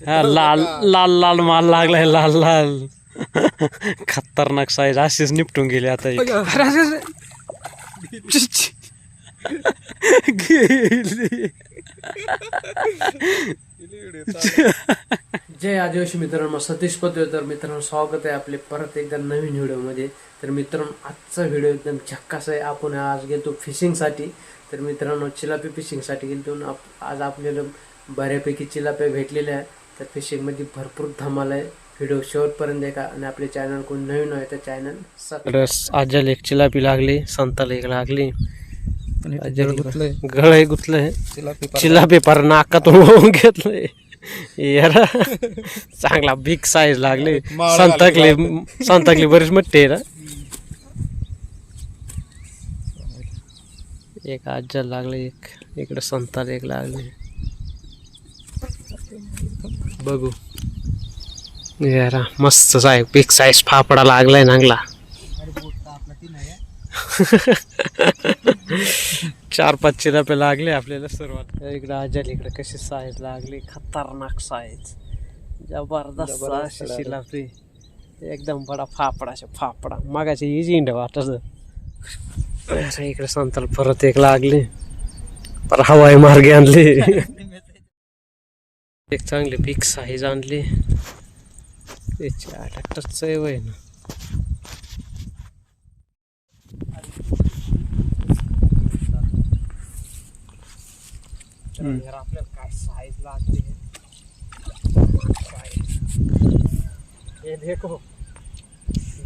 हा लाल लाल लाल माल लागलाय लाल लाल खतरनाक साईज अशीच निपटून गेली आता गेली. जय आदिवासी मित्रांनो, सतीश पदवेकर मित्रांनो, स्वागत आहे आपले परत एकदा नवीन व्हिडिओमध्ये. तर मित्रांनो, आजचा व्हिडिओ एकदम झक्कास आहे. आपण आज गेलो फिशिंगसाठी. तर मित्रांनो, चिलापी फिशिंगसाठी गेलो. आज आपल्याला बऱ्यापैकी चिलाप्या भेटलेल्या आहेत. तर फिशिंगमध्ये भरपूर धमाल आहे. व्हिडिओ शेवटपर्यंत देखा आणि आपले चॅनल कोण नवीन आहे तर चॅनल आजल एक चिलापी लागली, संताला एक लागली, गळ गुतलंय, चिलापी पर नाकात होऊन घेतलंय यार. चांगला बिग साईज लागली, संताकली बरीच मोठी आहे ना. एक आजल लागले, एक इकडे संताला एक लागले. बघू यार, मस्त साईज, बिग साईज फापडा लागलाय नांगला. 4-5 चिलापे लागले आपल्याला सर्वात. इकडे आजल, इकडे कशी साईज लागली, खतरनाक साईज, जबरदस्त अशी चिलापी, एकदम बडा फापडा मागाची इजी इंड वाटत. इकडे संताल परत एक लागली, पर हवाई मार्गे आणली. एक चांगली बिग साईज आणली. त्याची 8 वय ना. आपल्याला काय साईज लागते हे देखो,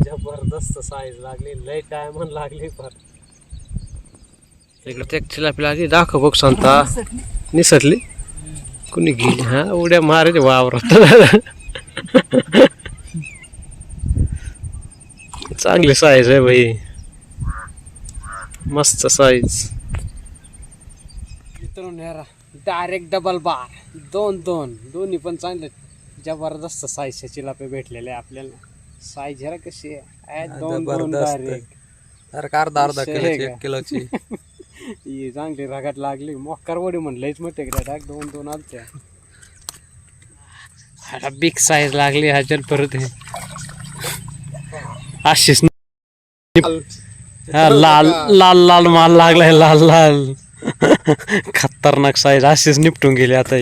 जबरदस्त साईज लागली, लय डायमंड लागली. पर इकडे एक चिलापी लागली, दाखव बघ संता. निसटली, कुणी गेली. हा, उड्या मारायचे वावरात. चांगली साईज आहे भाई, मस्त साईज. मित्रांनो, डायरेक्ट डबल बार, दोन्ही पण चांगले जबरदस्त साईजचे चिलापे भेटलेले आपल्याला. साईज ह्याला कशी आहे, दोन डायरेक्ट अर्धा किलोची, 1 किलोची. ही चांगली रगात लागली. मोक्कारवडी म्हणलंच मोठे डायरेक्ट 2 आलत्या. बिग साईज लागली ह्याच्यात परत. अशीच हा लाल लाल लाल माल लागलाय लाल लाल खतरनाक साईज अशीच निपटून गेली आता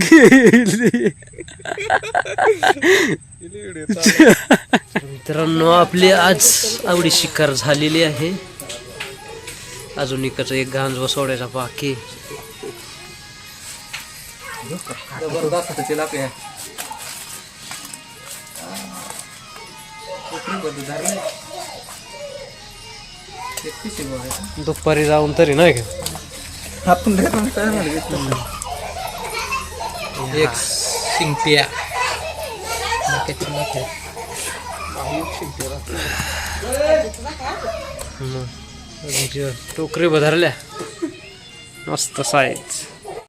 गेली. मित्रांनो, आपली आज आवडी शिकार झालेली आहे. अजून इकडचं एक गांज सोडायचा बाकी. जबरदस्त चिलापी आहे. दुपारी जाऊन तरी नाही का आपण एक शिंगट्या टोकरी बदरल्या, मस्त साईज.